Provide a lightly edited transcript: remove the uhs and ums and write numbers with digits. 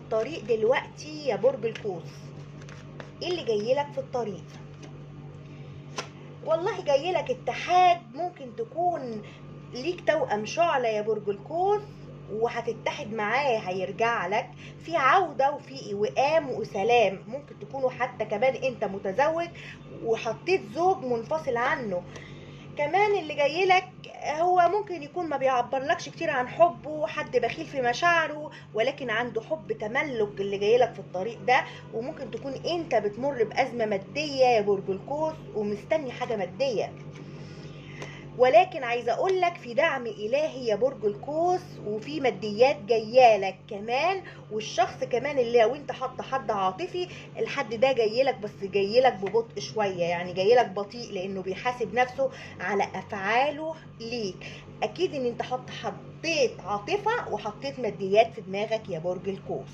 الطريق دلوقتي يا برج القوس؟ ايه اللي جايلك في الطريق؟ والله جايلك اتحاد، ممكن تكون ليك توأم شعلة يا برج القوس، وهتتحد معاه، هيرجع لك في عودة وفي وئام وسلام. ممكن تكونوا حتى كمان انت متزوج وحطيت زوج منفصل عنه. كمان اللي جاي لك هو ممكن يكون ما بيعبرلكش كتير عن حبه، حد بخيل في مشاعره، ولكن عنده حب تملك اللي جاي لك في الطريق ده. وممكن تكون انت بتمر بأزمة مادية يا برج القوس ومستني حاجة مادية، ولكن عايزه اقول لك في دعم الهي يا برج القوس، وفي ماديات جايالك كمان. والشخص كمان اللي لو انت حاطه حد عاطفي، الحد ده جايلك بس جايلك ببطء شويه، يعني جايلك بطيء لانه بيحاسب نفسه على افعاله ليك. اكيد ان انت حطيت عاطفه وحطيت ماديات في دماغك يا برج القوس.